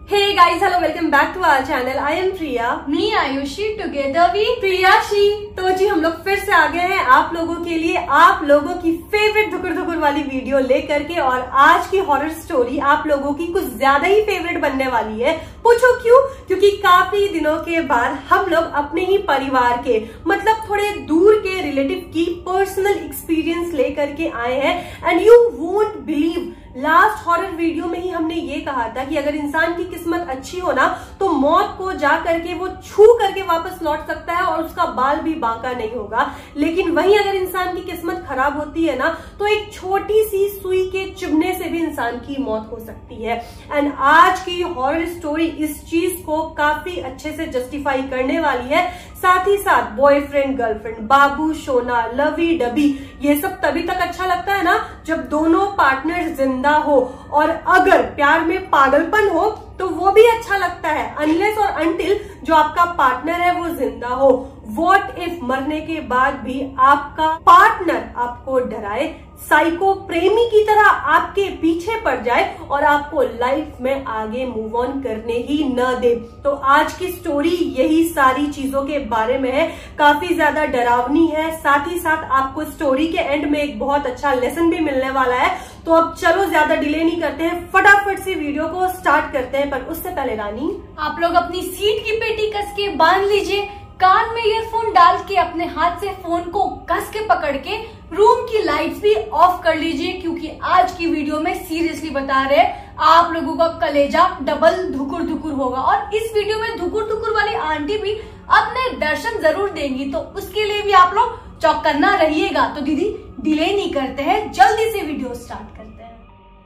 Hey guys, hello, welcome back to our channel. I am Priya. Me Ayushi, together we प्रियाशी। तो जी हम लोग फिर से आ गए हैं आप लोगों के लिए, आप लोगों की फेवरेट धुकुर धुकुर वाली वीडियो लेकर के। और आज की हॉरर स्टोरी आप लोगों की कुछ ज्यादा ही फेवरेट बनने वाली है। पूछो क्यों? क्योंकि काफी दिनों के बाद हम लोग अपने ही परिवार के, मतलब थोड़े दूर के रिलेटिव की पर्सनल एक्सपीरियंस लेकर के आए हैं। And you won't believe, last horror video में ही हमने ये कहा था कि अगर इंसान की किस्मत अच्छी हो ना तो मौत को जा करके वो छू करके वापस लौट सकता है और उसका बाल भी बांका नहीं होगा। लेकिन वहीं अगर इंसान की किस्मत खराब होती है ना तो एक छोटी सी सुई के चुभने से भी इंसान की मौत हो सकती है। एंड आज की हॉरर स्टोरी इस चीज को काफी अच्छे से जस्टिफाई करने वाली है। साथ ही साथ बॉयफ्रेंड गर्लफ्रेंड, बाबू सोना, लवी डबी, ये सब तभी तक अच्छा लगता है ना जब दोनों पार्टनर जिंदा हो। और अगर प्यार में पागलपन हो तो वो भी अच्छा लगता है, अनलेस और अनटिल जो आपका पार्टनर है वो जिंदा हो। व्हाट इफ मरने के बाद भी आपका पार्टनर आपको डराए, साइको प्रेमी की तरह आपके पीछे पड़ जाए और आपको लाइफ में आगे मूव ऑन करने ही न दे। तो आज की स्टोरी यही सारी चीजों के बारे में है, काफी ज्यादा डरावनी है। साथ ही साथ आपको स्टोरी के एंड में एक बहुत अच्छा लेसन भी मिलने वाला है। तो अब चलो ज्यादा डिले नहीं करते हैं, फटाफट से वीडियो को स्टार्ट करते हैं। पर उससे पहले रानी, आप लोग अपनी सीट की पेटी कस के बांध लीजिए, कान में ईयरफोन डाल के अपने हाथ से फोन को कस के पकड़ के रूम की लाइट्स भी ऑफ कर लीजिए, क्योंकि आज की वीडियो में सीरियसली बता रहे हैं आप लोगों का कलेजा डबल धुकुर धुकुर होगा। और इस वीडियो में धुकुर धुकुर वाली आंटी भी अपने दर्शन जरूर देंगी, तो उसके लिए भी आप लोग चौकन्ना रहिएगा। तो दीदी डिले नहीं करते हैं, जल्दी से वीडियो स्टार्ट करते हैं।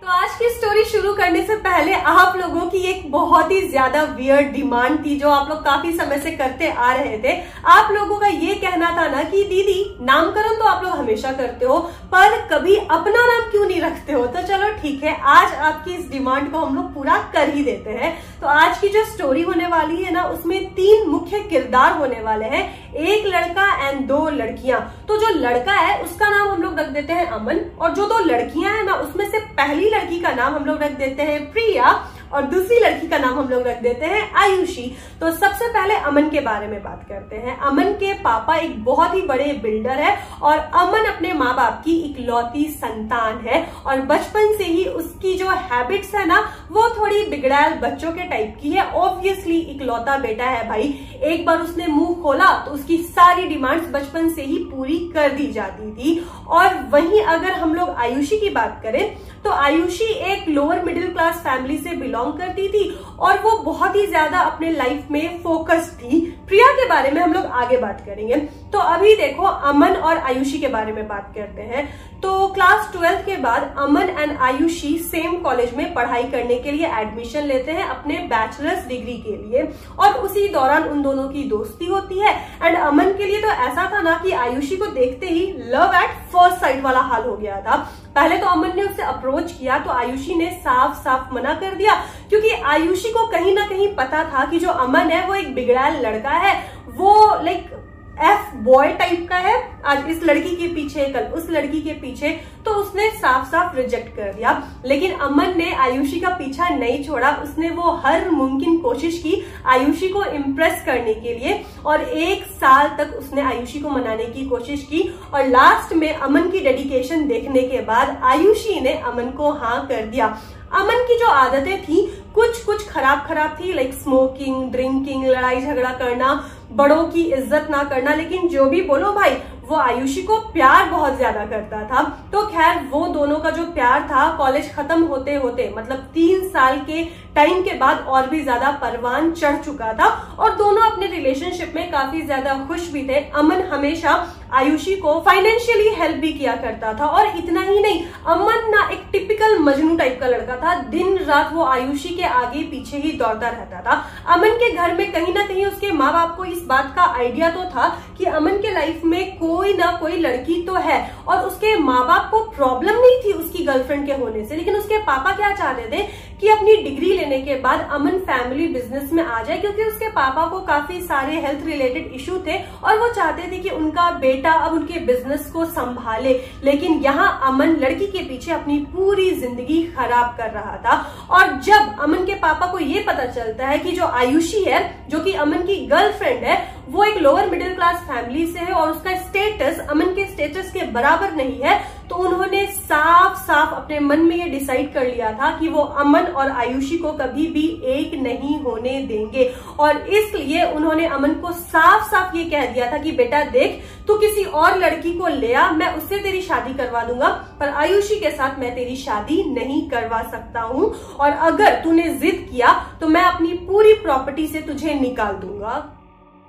तो आज की स्टोरी शुरू करने से पहले आप लोगों की एक बहुत ही ज्यादा वियर्ड डिमांड थी जो आप लोग काफी समय से करते आ रहे थे। आप लोगों का ये कहना था ना कि दीदी नामकरण तो आप लोग हमेशा करते हो पर कभी अपना नाम क्यों नहीं रखते हो। तो चलो ठीक है, आज आपकी इस डिमांड को हम लोग पूरा कर ही देते हैं। तो आज की जो स्टोरी होने वाली है ना उसमें 3 मुख्य किरदार होने वाले हैं, एक लड़का एंड 2 लड़कियां। तो जो लड़का है उसका नाम हम लोग रख देते हैं अमन, और जो 2 लड़कियां हैं ना उसमें से पहली लड़की का नाम हम लोग रख देते हैं प्रिया और दूसरी लड़की का नाम हम लोग रख देते हैं आयुषी। तो सबसे पहले अमन के बारे में बात करते हैं। अमन के पापा एक बहुत ही बड़े बिल्डर है और अमन अपने माँ बाप की इकलौती संतान है। और बचपन से ही उसकी जो हैबिट्स है ना वो थोड़ी बिगड़ैल बच्चों के टाइप की है। ऑब्वियसली इकलौता बेटा है भाई, एक बार उसने मुंह खोला तो उसकी सारी डिमांड्स बचपन से ही पूरी कर दी जाती थी। और वहीं अगर हम लोग आयुषी की बात करें तो आयुषी एक लोअर मिडिल क्लास फैमिली से बिलोंग करती थी और वो बहुत ही ज्यादा अपने लाइफ में फोकस्ड थी। प्रिया के बारे में हम लोग आगे बात करेंगे। तो अभी देखो अमन और आयुषी के बारे में बात करते हैं। तो क्लास 12 के बाद अमन एंड आयुषी सेम कॉलेज में पढ़ाई करने के लिए एडमिशन लेते हैं अपने बैचलर्स डिग्री के लिए। और उसी दौरान उन दोनों की दोस्ती होती है। एंड अमन के लिए तो ऐसा था ना कि आयुषी को देखते ही लव एट फर्स्ट साइट वाला हाल हो गया था। पहले तो अमन ने उससे अप्रोच किया तो आयुषी ने साफ साफ मना कर दिया, क्योंकि आयुषी को कहीं ना कहीं पता था कि जो अमन है वो एक बिगड़ैल लड़का है, वो लाइक एफ बॉय टाइप का है, आज इस लड़की के पीछे कल उस लड़की के पीछे। तो उसने साफ साफ रिजेक्ट कर दिया। लेकिन अमन ने आयुषी का पीछा नहीं छोड़ा, उसने वो हर मुमकिन कोशिश की आयुषी को इम्प्रेस करने के लिए और 1 साल तक उसने आयुषी को मनाने की कोशिश की। और लास्ट में अमन की डेडिकेशन देखने के बाद आयुषी ने अमन को हाँ कर दिया। अमन की जो आदतें थी कुछ खराब थी, लाइक स्मोकिंग, ड्रिंकिंग, लड़ाई झगड़ा करना, बड़ों की इज्जत ना करना। लेकिन जो भी बोलो भाई, वो आयुषी को प्यार बहुत ज्यादा करता था। तो खैर वो दोनों का जो प्यार था कॉलेज खत्म होते होते मतलब 3 साल के टाइम के बाद और भी ज्यादा परवान चढ़ चुका था और दोनों अपने रिलेशनशिप में काफी ज्यादा खुश भी थे। अमन हमेशा आयुषी को फाइनेंशियली हेल्प भी किया करता था। और इतना ही नहीं, अमन ना एक टिपिकल मजनू टाइप का लड़का था, दिन रात वो आयुषी के आगे पीछे ही दौड़ता रहता था। अमन के घर में कहीं ना कहीं उसके माँ बाप को इस बात का आइडिया तो था कि अमन के लाइफ में कोई ना कोई लड़की तो है, और उसके माँ बाप को प्रॉब्लम नहीं थी उसकी गर्लफ्रेंड के होने से। लेकिन उसके पापा क्या चाहते थे कि अपनी डिग्री लेने के बाद अमन फैमिली बिजनेस में आ जाए, क्योंकि उसके पापा को काफी सारे हेल्थ रिलेटेड इशू थे और वो चाहते थे कि उनका बेटा अब उनके बिजनेस को संभाले। लेकिन यहाँ अमन लड़की के पीछे अपनी पूरी जिंदगी खराब कर रहा था। और जब अमन के पापा को ये पता चलता है कि जो आयुषी है, जो कि अमन की गर्लफ्रेंड है, वो एक लोअर मिडिल क्लास फैमिली से है और उसका स्टेटस अमन के स्टेटस के बराबर नहीं है, तो उन्होंने साफ साफ अपने मन में ये डिसाइड कर लिया था कि वो अमन और आयुषी को कभी भी एक नहीं होने देंगे। और इसलिए उन्होंने अमन को साफ साफ ये कह दिया था कि बेटा देख, तू किसी और लड़की को ले आ, मैं उससे तेरी शादी करवा दूंगा, पर आयुषी के साथ मैं तेरी शादी नहीं करवा सकता हूँ, और अगर तूने जिद किया तो मैं अपनी पूरी प्रॉपर्टी से तुझे निकाल दूंगा।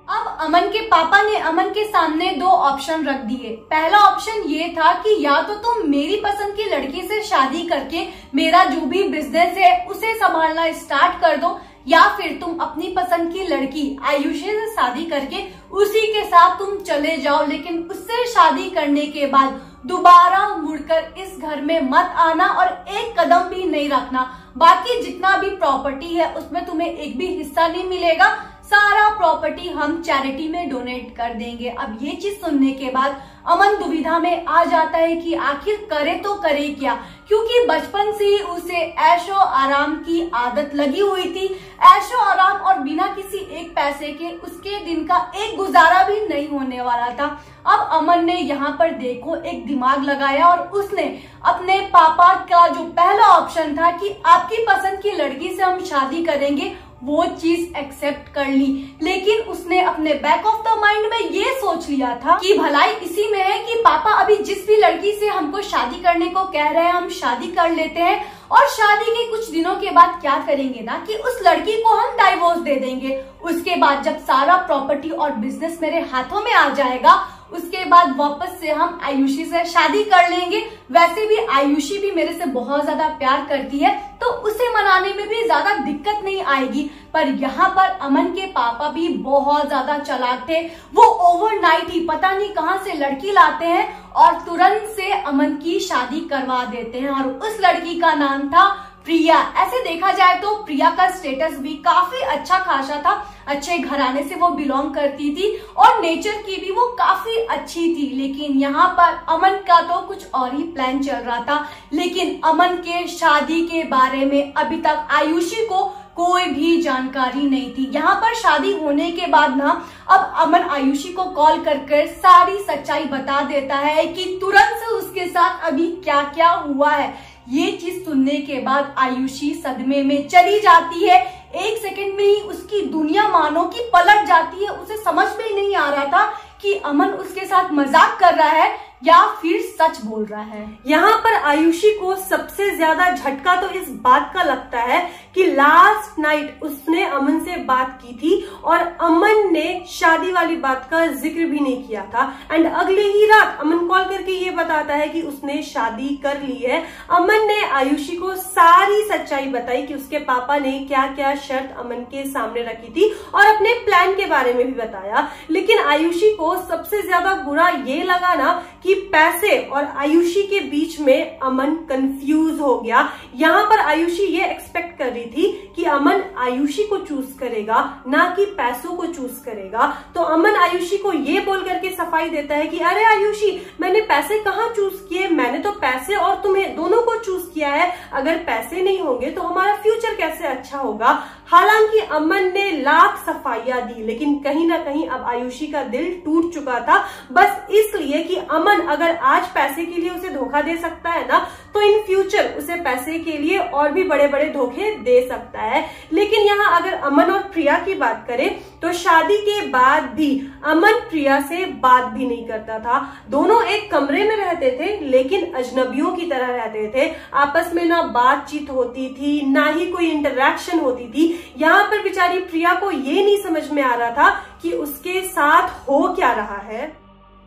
अब अमन के पापा ने अमन के सामने दो ऑप्शन रख दिए। पहला ऑप्शन ये था कि या तो तुम मेरी पसंद की लड़की से शादी करके मेरा जो भी बिजनेस है उसे संभालना स्टार्ट कर दो, या फिर तुम अपनी पसंद की लड़की आयुषी से शादी करके उसी के साथ तुम चले जाओ, लेकिन उससे शादी करने के बाद दोबारा मुड़कर इस घर में मत आना और एक कदम भी नहीं रखना। बाकी जितना भी प्रॉपर्टी है उसमें तुम्हें एक भी हिस्सा नहीं मिलेगा, सारा प्रॉपर्टी हम चैरिटी में डोनेट कर देंगे। अब ये चीज सुनने के बाद अमन दुविधा में आ जाता है कि आखिर करे तो करे क्या, क्योंकि बचपन से ही उसे ऐशो आराम की आदत लगी हुई थी। ऐशो आराम और बिना किसी एक पैसे के उसके दिन का एक गुजारा भी नहीं होने वाला था। अब अमन ने यहाँ पर देखो एक दिमाग लगाया और उसने अपने पापा का जो पहला ऑप्शन था कि आपकी पसंद की लड़की से हम शादी करेंगे, वो चीज एक्सेप्ट कर ली। लेकिन उसने अपने बैक ऑफ द माइंड में ये सोच लिया था कि भलाई इसी में है कि पापा अभी जिस भी लड़की से हमको शादी करने को कह रहे हैं हम शादी कर लेते हैं, और शादी के कुछ दिनों के बाद क्या करेंगे ना कि उस लड़की को हम डाइवोर्स दे देंगे। उसके बाद जब सारा प्रॉपर्टी और बिजनेस मेरे हाथों में आ जाएगा, उसके बाद वापस से हम आयुषी से शादी कर लेंगे। वैसे भी आयुषी भी मेरे से बहुत ज्यादा प्यार करती है, तो उसे मनाने में भी ज्यादा दिक्कत नहीं आएगी। पर यहाँ पर अमन के पापा भी बहुत ज्यादा चालाक थे। वो ओवरनाइट ही पता नहीं कहां से लड़की लाते हैं और तुरंत से अमन की शादी करवा देते हैं, और उस लड़की का नाम था प्रिया। ऐसे देखा जाए तो प्रिया का स्टेटस भी काफी अच्छा खासा था, अच्छे घराने से वो बिलोंग करती थी और नेचर की भी वो काफी अच्छी थी। लेकिन यहाँ पर अमन का तो कुछ और ही प्लान चल रहा था। लेकिन अमन के शादी के बारे में अभी तक आयुषी को कोई भी जानकारी नहीं थी। यहाँ पर शादी होने के बाद ना अब अमन आयुषी को कॉल कर सारी सच्चाई बता देता है कि तुरंत से उसके साथ अभी क्या क्या हुआ है। ये चीज सुनने के बाद आयुषी सदमे में चली जाती है। एक सेकंड में ही उसकी दुनिया मानो कि पलट जाती है। उसे समझ में ही नहीं आ रहा था कि अमन उसके साथ मजाक कर रहा है या फिर सच बोल रहा है। यहाँ पर आयुषी को सबसे ज्यादा झटका तो इस बात का लगता है कि लास्ट नाइट उसने अमन से बात की थी और अमन ने शादी वाली बात का जिक्र भी नहीं किया था। एंड अगले ही रात अमन कॉल करके ये बताता है कि उसने शादी कर ली है। अमन ने आयुषी को सारी सच्चाई बताई कि उसके पापा ने क्या क्या शर्त अमन के सामने रखी थी और अपने प्लान के बारे में भी बताया। लेकिन आयुषी को सबसे ज्यादा बुरा ये लगा ना कि पैसे और आयुषी के बीच में अमन कंफ्यूज हो गया। यहाँ पर आयुषी ये एक्सपेक्ट कर रही थी कि अमन आयुषी को चूज करेगा, ना कि पैसों को चूज करेगा। तो अमन आयुषी को ये बोल करके सफाई देता है कि अरे आयुषी, मैंने पैसे कहाँ चूज किए, मैंने तो पैसे और तुम्हें दोनों को चूज किया है। अगर पैसे नहीं होंगे तो हमारा फ्यूचर कैसे अच्छा होगा। हालांकि अमन ने लाख सफाइयां दी, लेकिन कहीं ना कहीं अब आयुषी का दिल टूट चुका था, बस इसलिए कि अमन अगर आज पैसे के लिए उसे धोखा दे सकता है ना, तो इन फ्यूचर उसे पैसे के लिए और भी बड़े बड़े धोखे दे सकता है। लेकिन यहाँ अगर अमन और प्रिया की बात करें तो शादी के बाद भी अमन प्रिया से बात भी नहीं करता था। दोनों एक कमरे में रहते थे लेकिन अजनबियों की तरह रहते थे। आपस में ना बातचीत होती थी, ना ही कोई इंटरेक्शन होती थी। यहाँ पर बेचारी प्रिया को ये नहीं समझ में आ रहा था कि उसके साथ हो क्या रहा है।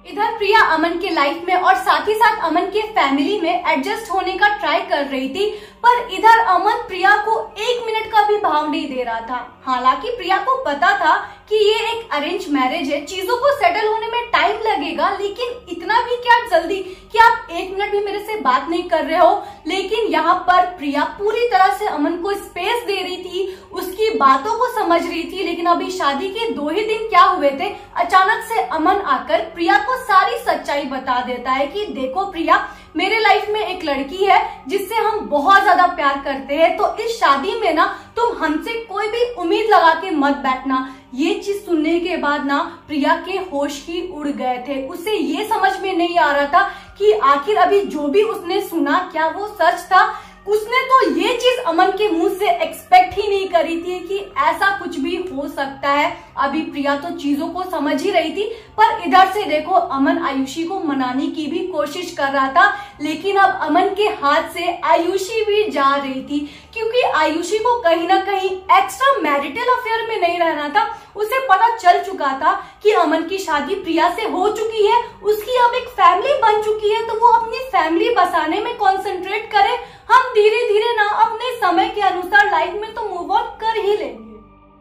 इधर प्रिया अमन के लाइफ में और साथ ही साथ अमन के फैमिली में एडजस्ट होने का ट्राई कर रही थी, पर इधर अमन प्रिया को 1 मिनट का भी भाव नहीं दे रहा था। हालांकि प्रिया को पता था कि ये एक अरेंज मैरिज है, चीजों को सेटल होने में टाइम लगेगा, लेकिन इतना भी क्या जल्दी कि आप 1 मिनट भी मेरे से बात नहीं कर रहे हो। लेकिन यहाँ पर प्रिया पूरी तरह से अमन को स्पेस दे रही थी, उसकी बातों को समझ रही थी। लेकिन अभी शादी के 2 ही दिन क्या हुए थे, अचानक से अमन आकर प्रिया को सारी सच्चाई बता देता है कि देखो प्रिया, मेरे लाइफ में एक लड़की है जिससे हम बहुत ज्यादा प्यार करते हैं, तो इस शादी में ना तुम हमसे कोई भी उम्मीद लगा के मत बैठना। ये चीज सुनने के बाद ना प्रिया के होश ही उड़ गए थे। उसे ये समझ में नहीं आ रहा था कि आखिर अभी जो भी उसने सुना क्या वो सच था। उसने तो ये चीज अमन के मुंह से एक्सपेक्ट ही नहीं करी थी कि ऐसा कुछ भी हो सकता है। अभी प्रिया तो चीजों को समझ ही रही थी, पर इधर से देखो अमन आयुषी को मनाने की भी कोशिश कर रहा था, लेकिन अब अमन के हाथ से आयुषी भी जा रही थी, क्योंकि आयुषी को कहीं ना कहीं एक्स्ट्रा मैरिटल अफेयर में नहीं रहना था। उसे पता चल चुका था कि अमन की शादी प्रिया से हो चुकी है, उसकी अब एक फैमिली बन चुकी है, तो वो अपनी फैमिली बसाने में कॉन्सेंट्रेट करे। हम धीरे धीरे ना अपने समय के अनुसार लाइफ में तो मूव ऑन कर ही लेंगे।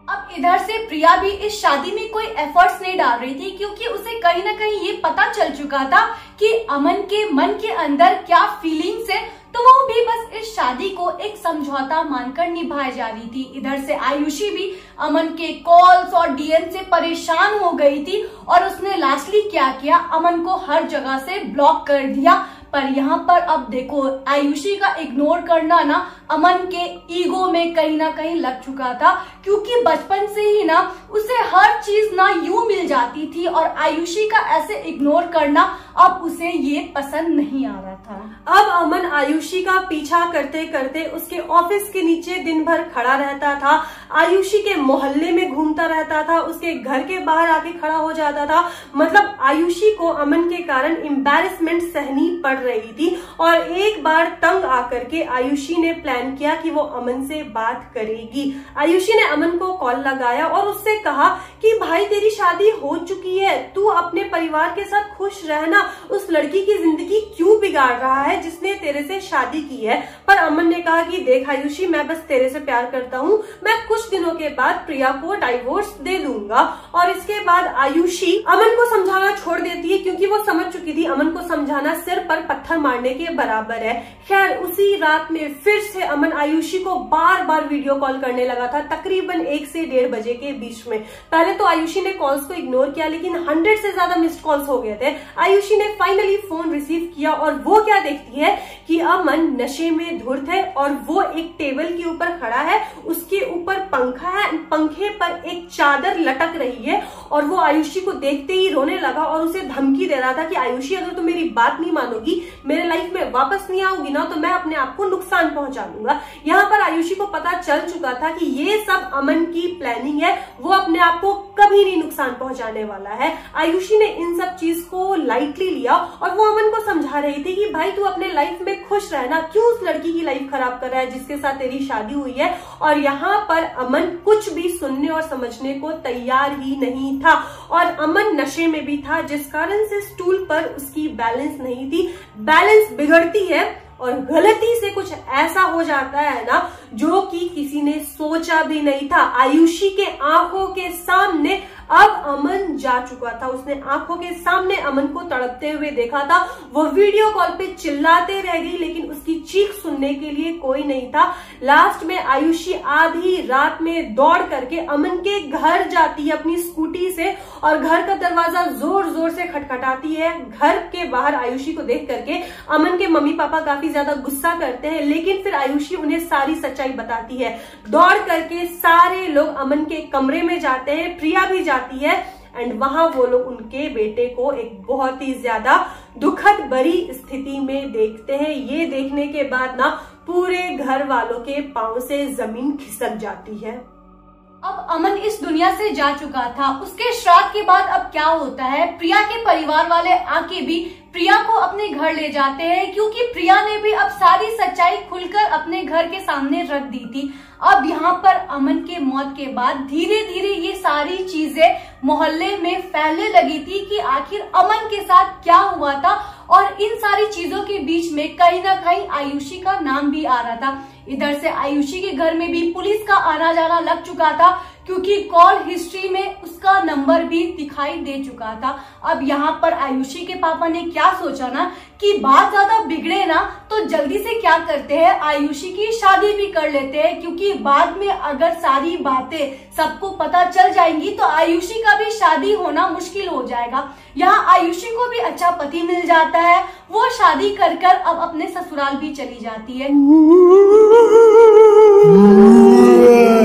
अब इधर से प्रिया भी इस शादी में कोई एफर्ट्स नहीं डाल रही थी, क्योंकि उसे कहीं ना कहीं ये पता चल चुका था कि अमन के मन के अंदर क्या फीलिंग्स है, तो वो भी बस इस शादी को एक समझौता मानकर निभाई जा रही थी। इधर से आयुषी भी अमन के कॉल्स और डीएम से परेशान हो गई थी, और उसने लास्टली क्या किया, अमन को हर जगह से ब्लॉक कर दिया। पर यहाँ पर अब देखो आयुषी का इग्नोर करना ना अमन के ईगो में कहीं ना कहीं लग चुका था, क्योंकि बचपन से ही ना उसे हर चीज ना यूं मिल जाती थी, और आयुषी का ऐसे इग्नोर करना अब उसे ये पसंद नहीं आ रहा था। अब अमन आयुषी का पीछा करते करते उसके ऑफिस के नीचे दिन भर खड़ा रहता था, आयुषी के मोहल्ले में घूमता रहता था, उसके घर के बाहर आके खड़ा हो जाता था। मतलब आयुषी को अमन के कारण एम्बैरेसमेंट सहनी पड़ रही थी, और एक बार तंग आकर के आयुषी ने प्लान किया कि वो अमन से बात करेगी। आयुषी ने अमन को कॉल लगाया और उससे कहा कि भाई तेरी शादी हो चुकी है, तू अपने परिवार के साथ खुश रहना, उस लड़की की जिंदगी क्यों बिगाड़ रहा है जिसने तेरे से शादी की है। पर अमन ने कहा कि देख आयुषी, मैं बस तेरे से प्यार करता हूँ, मैं कुछ दिनों के बाद प्रिया को डाइवोर्स दे दूंगा। और इसके बाद आयुषी अमन को समझाना छोड़ देती है, क्योंकि वो समझ चुकी थी अमन को समझाना सिर पर पत्थर मारने के बराबर है। खैर उसी रात में फिर से अमन आयुषी को बार बार वीडियो कॉल करने लगा था, तकरीबन 1 से 1:30 बजे के बीच में। पहले तो आयुषी ने कॉल्स को इग्नोर किया, लेकिन 100 से ज्यादा मिस्ड कॉल्स हो गए थे। आयुषी ने फाइनली फोन रिसीव किया, और वो क्या देखती है कि अमन नशे में धुत है, और वो एक टेबल के ऊपर खड़ा है, उसके ऊपर पंखा है, पंखे पर एक चादर लटक रही है, और वो आयुषी को देखते ही रोने लगा और उसे धमकी दे रहा था कि आयुषी अगर तुम मेरी बात नहीं मानोगी, मेरे लाइफ में वापस नहीं आओगी ना, तो मैं अपने आप को नुकसान पहुंचा दूंगा। यहाँ पर आयुषी को पता चल चुका था कि ये सब अमन की प्लानिंग है, वो अपने आप को कभी नहीं नुकसान पहुंचाने वाला है। आयुषी ने इन सब चीज को लाइटली लिया, और वो अमन को समझा रही थी कि भाई तू अपने लाइफ में खुश रहना, क्यों उस लड़की की लाइफ खराब कर रहा है जिसके साथ तेरी शादी हुई है। और यहाँ पर अमन कुछ भी सुनने और समझने को तैयार ही नहीं था, और अमन नशे में भी था, जिस कारण से स्टूल पर उसकी बैलेंस नहीं थी। बैलेंस बिगड़ती है और गलती से कुछ ऐसा हो जाता है ना जो कि किसी ने सोचा भी नहीं था। आयुषी के आंखों के सामने अब अमन जा चुका था, उसने आंखों के सामने अमन को तड़पते हुए देखा था। वो वीडियो कॉल पे चिल्लाते रह गई, लेकिन उसकी चीख सुनने के लिए कोई नहीं था। लास्ट में आयुषी आधी रात में दौड़ करके अमन के घर जाती है अपनी स्कूटी से, और घर का दरवाजा जोर जोर से खटखटाती है। घर के बाहर आयुषी को देख करके अमन के मम्मी पापा काफी ज्यादा गुस्सा करते हैं, लेकिन फिर आयुषी उन्हें सारी सच्चाई बताती है। दौड़ करके सारे लोग अमन के कमरे में जाते हैं, प्रिया भी जाती है, एंड वहां वो लोग उनके बेटे को एक बहुत ही ज्यादा दुखद भरी स्थिति में देखते हैं। ये देखने के बाद ना पूरे घर वालों के पांव से जमीन खिसक जाती है। अब अमन इस दुनिया से जा चुका था। उसके श्राद्ध के बाद अब क्या होता है, प्रिया के परिवार वाले आके भी प्रिया को अपने घर ले जाते हैं, क्योंकि प्रिया ने भी अब सारी सच्चाई खुलकर अपने घर के सामने रख दी थी। अब यहाँ पर अमन के मौत के बाद धीरे धीरे ये सारी चीजें मोहल्ले में फैलने लगी थी कि आखिर अमन के साथ क्या हुआ था। और इन सारी चीजों के बीच में कहीं ना कहीं आयुषी का नाम भी आ रहा था। इधर से आयुषी के घर में भी पुलिस का आना जाना लग चुका था, क्योंकि कॉल हिस्ट्री में उसका नंबर भी दिखाई दे चुका था। अब यहाँ पर आयुषी के पापा ने क्या सोचा ना कि बात ज्यादा बिगड़े ना तो जल्दी से क्या करते हैं, आयुषी की शादी भी कर लेते हैं, क्योंकि बाद में अगर सारी बातें सबको पता चल जाएंगी तो आयुषी का भी शादी होना मुश्किल हो जाएगा। यहाँ आयुषी को भी अच्छा पति मिल जाता है, वो शादी कर अब अपने ससुराल भी चली जाती है।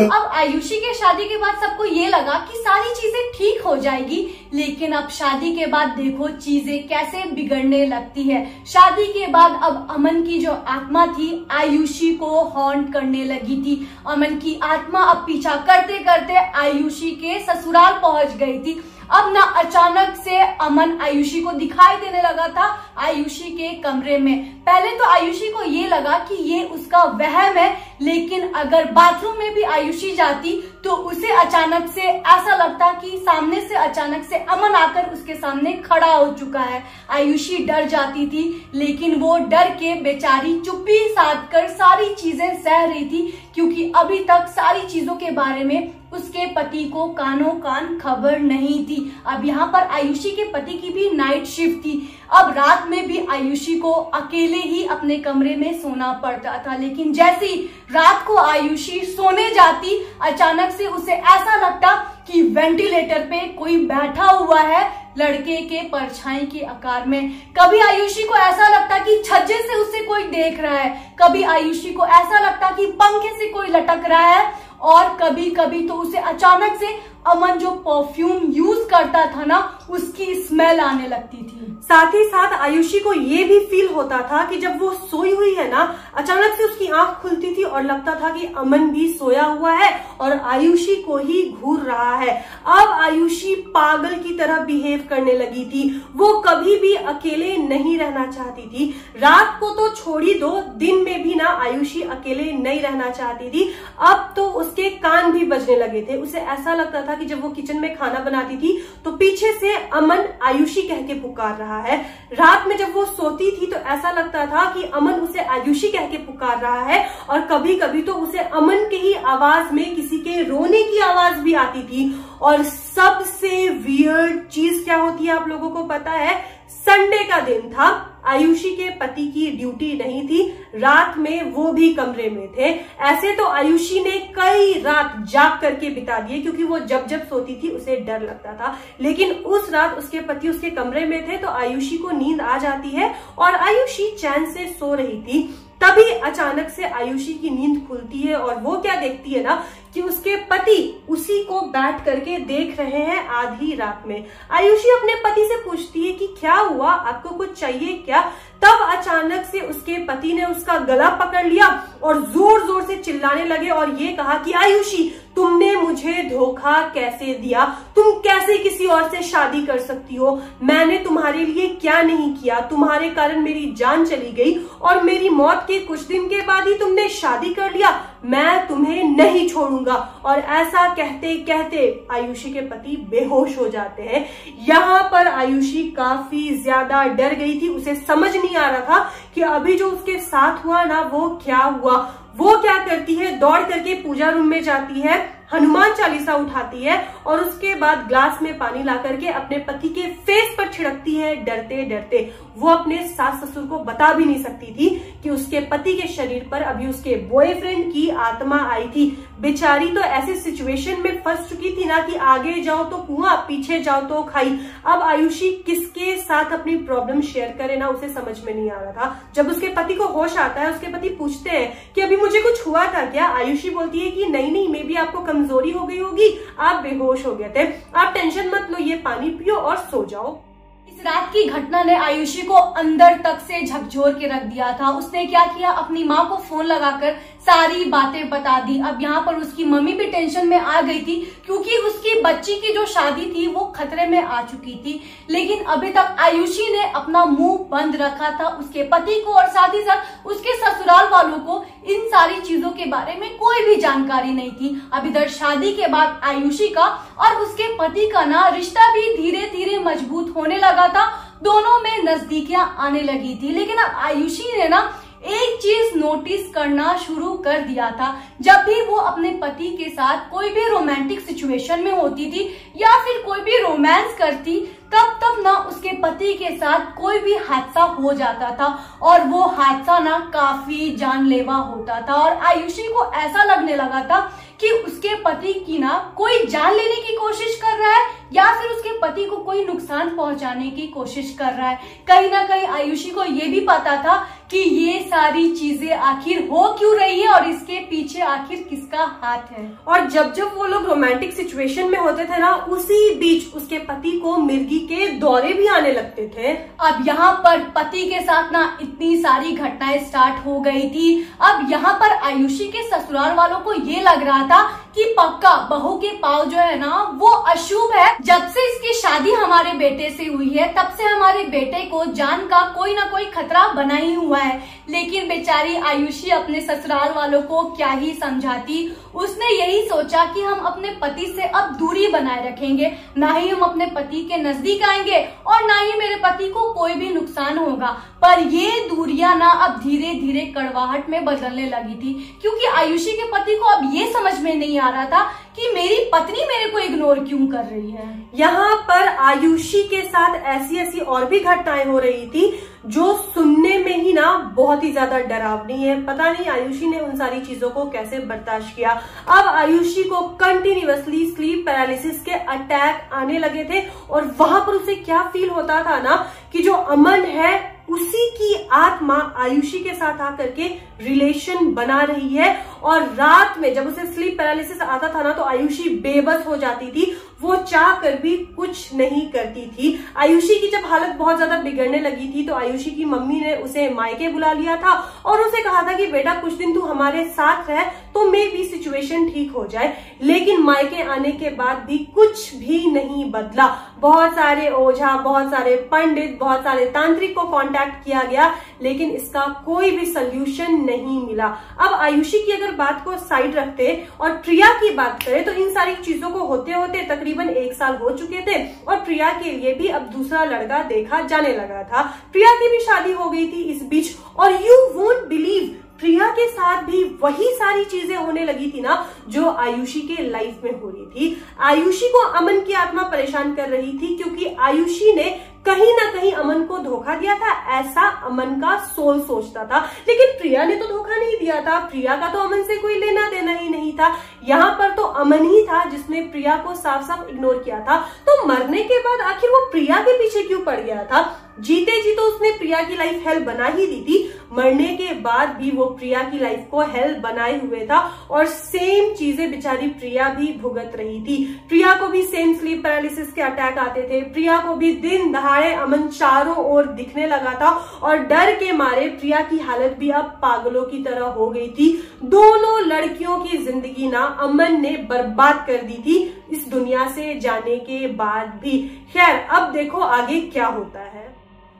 अब आयुषी के शादी के बाद सबको ये लगा कि सारी चीजें ठीक हो जाएगी, लेकिन अब शादी के बाद देखो चीजें कैसे बिगड़ने लगती है। शादी के बाद अब अमन की जो आत्मा थी आयुषी को हॉन्ट करने लगी थी। अमन की आत्मा अब पीछा करते करते आयुषी के ससुराल पहुंच गई थी। अब ना अचानक से अमन आयुषी को दिखाई देने लगा था आयुषी के कमरे में। पहले तो आयुषी को ये लगा कि ये उसका वहम है, लेकिन अगर बाथरूम में भी आयुषी जाती तो उसे अचानक से ऐसा लगता कि सामने से अचानक से अमन आकर उसके सामने खड़ा हो चुका है। आयुषी डर जाती थी, लेकिन वो डर के बेचारी चुप्पी साध कर सारी चीजें सह रही थी, क्योंकि अभी तक सारी चीजों के बारे में उसके पति को कानों कान खबर नहीं थी। अब यहाँ पर आयुषी के पति की भी नाइट शिफ्ट थी। अब रात में भी आयुषी को अकेले ही अपने कमरे में सोना पड़ता था, लेकिन जैसे ही रात को आयुषी सोने जाती अचानक से उसे ऐसा लगता कि वेंटिलेटर पे कोई बैठा हुआ है लड़के के परछाई के आकार में। कभी आयुषी को ऐसा लगता कि छज्जे से उसे कोई देख रहा है, कभी आयुषी को ऐसा लगता कि पंखे से कोई लटक रहा है, और कभी कभी तो उसे अचानक से अमन जो परफ्यूम यूज करता था ना उसकी स्मेल आने लगती थी। साथ ही साथ आयुषी को ये भी फील होता था कि जब वो सोई हुई है ना अचानक से उसकी आंख खुलती थी और लगता था कि अमन भी सोया हुआ है और आयुषी को ही घूर रहा है। अब आयुषी पागल की तरह बिहेव करने लगी थी। वो कभी भी अकेले नहीं रहना चाहती थी। रात को तो छोड़ी दो, दिन में भी ना आयुषी अकेले नहीं रहना चाहती थी। अब तो उसके कान भी बजने लगे थे। उसे ऐसा लगता था कि जब वो किचन में खाना बनाती थी तो पीछे से अमन आयुषी कह के पुकार रहा है। रात में जब वो सोती थी तो ऐसा लगता था कि अमन उसे आयुषी कह के पुकार रहा है, और कभी कभी तो उसे अमन के ही आवाज में किसी के रोने की आवाज भी आती थी। और सबसे वियर्ड चीज क्या होती है आप लोगों को पता है? संडे का दिन था, आयुषी के पति की ड्यूटी नहीं थी, रात में वो भी कमरे में थे। ऐसे तो आयुषी ने कई रात जाग करके बिता दिए, क्योंकि वो जब जब सोती थी उसे डर लगता था। लेकिन उस रात उसके पति उसके कमरे में थे तो आयुषी को नींद आ जाती है और आयुषी चैन से सो रही थी। तभी अचानक से आयुषी की नींद खुलती है और वो क्या देखती है ना कि उसके पति उसी को बैठ करके देख रहे हैं आधी रात में। आयुषी अपने पति से पूछती है कि क्या हुआ, आपको कुछ चाहिए क्या? तब अचानक से उसके पति ने उसका गला पकड़ लिया और जोर जोर से चिल्लाने लगे और ये कहा कि आयुषी तुमने मुझे धोखा कैसे दिया? तुम कैसे किसी और से शादी कर सकती हो? मैंने तुम्हारे लिए क्या नहीं किया? तुम्हारे कारण मेरी जान चली गई और मेरी मौत के कुछ दिन के बाद ही तुमने शादी कर लिया। मैं तुम्हें नहीं छोड़ूंगा। और ऐसा कहते कहते आयुषी के पति बेहोश हो जाते हैं। यहाँ पर आयुषी काफी ज्यादा डर गई थी। उसे समझ नहीं आ रहा था कि अभी जो उसके साथ हुआ ना वो क्या हुआ। वो क्या करती है, दौड़ करके पूजा रूम में जाती है, हनुमान चालीसा उठाती है और उसके बाद ग्लास में पानी ला करके अपने पति के फेस पर छिड़कती है डरते डरते। वो अपने सास ससुर को बता भी नहीं सकती थी कि उसके पति के शरीर पर अभी उसके बॉयफ्रेंड की आत्मा आई थी। बेचारी तो ऐसे सिचुएशन में फंस चुकी थी ना कि आगे जाओ तो कुआं, पीछे जाओ तो खाई। अब आयुषी किसके साथ अपनी प्रॉब्लम शेयर करे ना उसे समझ में नहीं आ रहा था। जब उसके पति को होश आता है, उसके पति पूछते हैं कि अभी मुझे कुछ हुआ था क्या? आयुषी बोलती है कि नहीं नहीं, मे बी आपको कमजोरी हो गई होगी, आप बेहोश हो गए थे, आप टेंशन मत लो, ये पानी पियो और सो जाओ। इस रात की घटना ने आयुषी को अंदर तक से झकझोर के रख दिया था। उसने क्या किया, अपनी माँ को फोन लगाकर सारी बातें बता दी। अब यहाँ पर उसकी मम्मी भी टेंशन में आ गई थी क्योंकि उसकी बच्ची की जो शादी थी वो खतरे में आ चुकी थी। लेकिन अभी तक आयुषी ने अपना मुंह बंद रखा था उसके पति को और साथ ही साथ उसके ससुराल वालों को इन सारी चीजों के बारे में कोई भी जानकारी नहीं थी। अब इधर शादी के बाद आयुषी का और उसके पति का ना रिश्ता भी धीरे धीरे मजबूत होने लगा था, दोनों में नजदीकियां आने लगी थी। लेकिन अब आयुषी ने ना एक चीज नोटिस करना शुरू कर दिया था। जब भी वो अपने पति के साथ कोई भी रोमांटिक सिचुएशन में होती थी या फिर कोई भी रोमांस करती, तब ना उसके पति के साथ कोई भी हादसा हो जाता था और वो हादसा ना काफी जानलेवा होता था। और आयुषी को ऐसा लगने लगा था कि उसके पति की ना कोई जान लेने की कोशिश कर रहा है या फिर उसके पति को कोई नुकसान पहुंचाने की कोशिश कर रहा है। कहीं ना कहीं आयुषी को ये भी पता था कि ये सारी चीजें आखिर हो क्यों रही है और इसके पीछे आखिर किसका हाथ है। और जब वो लोग रोमांटिक सिचुएशन में होते थे ना, उसी बीच उसके पति को मिर्गी के दौरे भी आने लगते थे। अब यहाँ पर पति के साथ ना इतनी सारी घटनाएं स्टार्ट हो गई थी। अब यहाँ पर आयुषी के ससुराल वालों को ये लग रहा था कि पक्का बहू के पाँव जो है ना वो अशुभ है। जब से इसकी शादी हमारे बेटे से हुई है तब से हमारे बेटे को जान का कोई ना कोई खतरा बना ही हुआ है। लेकिन बेचारी आयुषी अपने ससुराल वालों को क्या ही समझाती। उसने यही सोचा कि हम अपने पति से अब दूरी बनाए रखेंगे, ना ही हम अपने पति के नजदीक आएंगे और ना ही मेरे पति को कोई भी नुकसान होगा। पर ये दूरियां ना अब धीरे धीरे कड़वाहट में बदलने लगी थी क्योंकि आयुषी के पति को अब ये समझ में नहीं आ रहा था कि मेरी पत्नी मेरे को इग्नोर क्यों कर रही है। यहाँ पर आयुषी के साथ ऐसी और भी घटनाएं हो रही थी जो सुनने में ही ना बहुत ही ज्यादा डरावनी है। पता नहीं आयुषी ने उन सारी चीजों को कैसे बर्दाश्त किया। अब आयुषी को कंटिन्यूअसली स्लीप पैरालिसिस के अटैक आने लगे थे और वहां पर उसे क्या फील होता था ना कि जो अमन है उसी की आत्मा आयुषी के साथ आकर के रिलेशन बना रही है। और रात में जब उसे स्लीप पैरालिसिस आता था ना तो आयुषी बेबस हो जाती थी, वो चाह कर भी कुछ नहीं करती थी। आयुषी की जब हालत बहुत ज्यादा बिगड़ने लगी थी तो आयुषी की मम्मी ने उसे मायके बुला लिया था और उसे कहा था कि बेटा कुछ दिन तू हमारे साथ रह तो मे भी सिचुएशन ठीक हो जाए। लेकिन मायके आने के बाद भी कुछ भी नहीं बदला। बहुत सारे ओझा, बहुत सारे पंडित, बहुत सारे तांत्रिक को कांटेक्ट किया गया लेकिन इसका कोई भी सोल्यूशन नहीं मिला। अब आयुषी की अगर बात को साइड रखते और प्रिया की बात करें तो इन सारी चीजों को होते होते तकरीबन 1 साल हो चुके थे और प्रिया के लिए भी अब दूसरा लड़का देखा जाने लगा था। प्रिया की भी शादी हो गई थी इस बीच और यू वोंट बिलीव प्रिया के साथ भी वही सारी चीजें होने लगी थी ना जो आयुषी के लाइफ में हो रही थी। आयुषी को अमन की आत्मा परेशान कर रही थी क्योंकि आयुषी ने कहीं ना कहीं अमन को धोखा दिया था, ऐसा अमन का सोल सोचता था। लेकिन प्रिया ने तो धोखा नहीं दिया था, प्रिया का तो अमन से कोई लेना देना ही नहीं था। यहाँ पर तो अमन ही था जिसने प्रिया को साफ साफ इग्नोर किया था। तो मरने के बाद आखिर वो प्रिया के पीछे क्यों पड़ गया था? जीते जी तो उसने प्रिया की लाइफ हेल बना ही दी थी, मरने के बाद भी वो प्रिया की लाइफ को हेल बनाए हुए था और सेम चीजें बेचारी प्रिया भी भुगत रही थी। प्रिया को भी सेम स्लीप पैरालिसिस के अटैक आते थे, प्रिया को भी दिन दहाड़े अमन चारों ओर दिखने लगा था और डर के मारे प्रिया की हालत भी अब पागलों की तरह हो गई थी। दोनों लड़कियों की जिंदगी ना अमन ने बर्बाद कर दी थी इस दुनिया से जाने के बाद भी। खैर अब देखो आगे क्या होता है।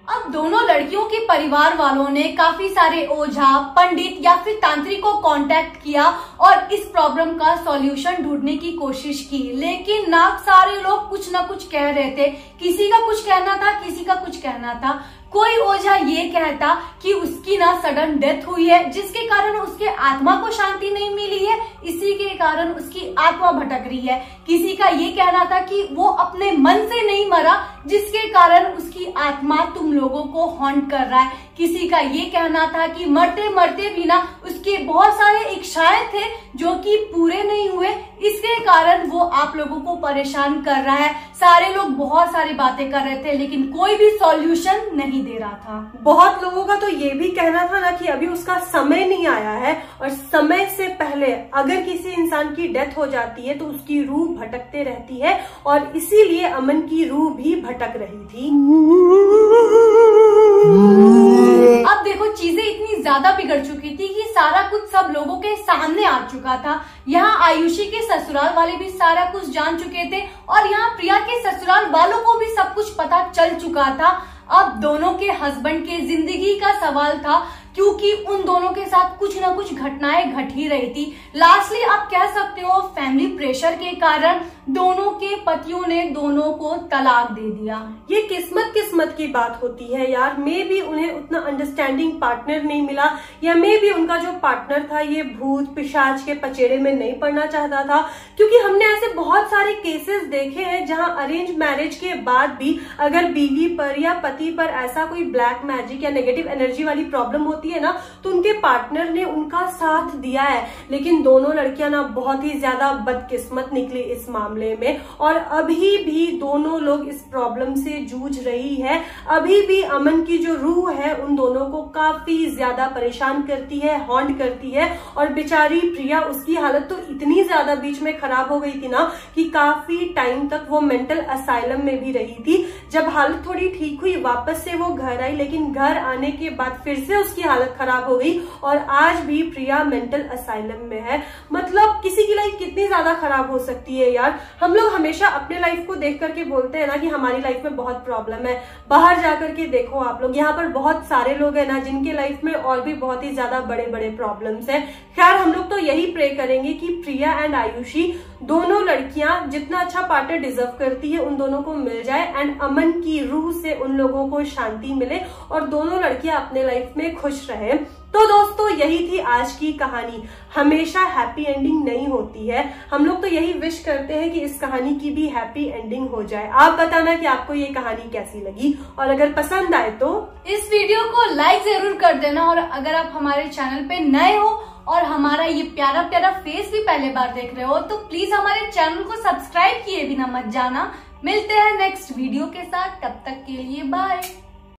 अब दोनों लड़कियों के परिवार वालों ने काफी सारे ओझा, पंडित या फिर तांत्रिक को कांटेक्ट किया और इस प्रॉब्लम का सॉल्यूशन ढूंढने की कोशिश की। लेकिन ना सारे लोग कुछ ना कुछ कह रहे थे, किसी का कुछ कहना था, किसी का कुछ कहना था। कोई ओझा ये कहता कि उसकी ना सडन डेथ हुई है जिसके कारण उसके आत्मा को शांति नहीं मिली है, इसी के कारण उसकी आत्मा भटक रही है। किसी का ये कहना था कि वो अपने मन से नहीं मरा जिसके कारण उसकी आत्मा तुम लोगों को हॉन्ट कर रहा है। किसी का ये कहना था कि मरते मरते भी ना उसके बहुत सारे इच्छाएं थे जो कि पूरे नहीं हुए, इसके कारण वो आप लोगों को परेशान कर रहा है। सारे लोग बहुत सारी बातें कर रहे थे लेकिन कोई भी सॉल्यूशन नहीं दे रहा था। बहुत लोगों का तो ये भी कहना था ना कि अभी उसका समय नहीं आया है और समय से पहले अगर किसी इंसान की डेथ हो जाती है तो उसकी रूह भटकते रहती है और इसीलिए अमन की रूह भी भटक रही थी। अब देखो चीजें इतनी ज्यादा बिगड़ चुकी थी कि सारा कुछ सब लोगों के सामने आ चुका था। यहाँ आयुषी के ससुराल वाले भी सारा कुछ जान चुके थे और यहाँ प्रिया के ससुराल वालों को भी सब कुछ पता चल चुका था। अब दोनों के हस्बैंड के जिंदगी का सवाल था, क्योंकि उन दोनों के साथ कुछ ना कुछ घटनाएं घट ही रही थी। लास्टली आप कह सकते हो फैमिली प्रेशर के कारण दोनों के पतियों ने दोनों को तलाक दे दिया। ये किस्मत की बात होती है यार। मे भी उन्हें उतना अंडरस्टैंडिंग पार्टनर नहीं मिला, या मे भी उनका जो पार्टनर था ये भूत पिशाच के पचेड़े में नहीं पड़ना चाहता था। क्योंकि हमने ऐसे बहुत सारे केसेस देखे हैं जहां अरेंज मैरिज के बाद भी अगर बीवी पर या पति पर ऐसा कोई ब्लैक मैजिक या नेगेटिव एनर्जी वाली प्रॉब्लम होती है ना, तो उनके पार्टनर ने उनका साथ दिया है। लेकिन दोनों लड़कियां ना बहुत ही ज्यादा बदकिस्मत निकली इस मामले में, और अभी भी दोनों लोग इस प्रॉब्लम से जूझ रही है। अभी भी अमन की जो रूह है उन दोनों को काफी ज्यादा परेशान करती है, हॉन्ट करती है। और बेचारी प्रिया, उसकी हालत तो इतनी ज्यादा बीच में खराब हो गई थी ना कि काफी टाइम तक वो मेंटल असाइलम में भी रही थी। जब हालत थोड़ी ठीक हुई वापस से वो घर आई, लेकिन घर आने के बाद फिर से उसकी हालत खराब हो गई और आज भी प्रिया मेंटल असाइलम में है। मतलब किसी की लाइफ कितनी ज्यादा खराब हो सकती है यार। हम लोग हमेशा अपने लाइफ को देख करके बोलते हैं ना कि हमारी लाइफ में बहुत प्रॉब्लम है। बाहर जाकर के देखो आप लोग, यहाँ पर बहुत सारे लोग हैं ना जिनके लाइफ में और भी बहुत ही ज्यादा बड़े बड़े प्रॉब्लम्स हैं। खैर हम लोग तो यही प्रे करेंगे कि प्रिया एंड आयुषी दोनों लड़कियां जितना अच्छा पार्टनर डिजर्व करती है उन दोनों को मिल जाए, एंड अमन की रूह से उन लोगों को शांति मिले और दोनों लड़कियां अपने लाइफ में खुश रहे। तो दोस्तों यही थी आज की कहानी। हमेशा हैप्पी एंडिंग नहीं होती है। हम लोग तो यही विश करते हैं कि इस कहानी की भी हैप्पी एंडिंग हो जाए। आप बताना कि आपको ये कहानी कैसी लगी, और अगर पसंद आए तो इस वीडियो को लाइक जरूर कर देना। और अगर आप हमारे चैनल पे नए हो और हमारा ये प्यारा प्यारा फेस भी पहले बार देख रहे हो तो प्लीज हमारे चैनल को सब्सक्राइब किए बिना मत जाना। मिलते हैं नेक्स्ट वीडियो के साथ, तब तक के लिए बाय।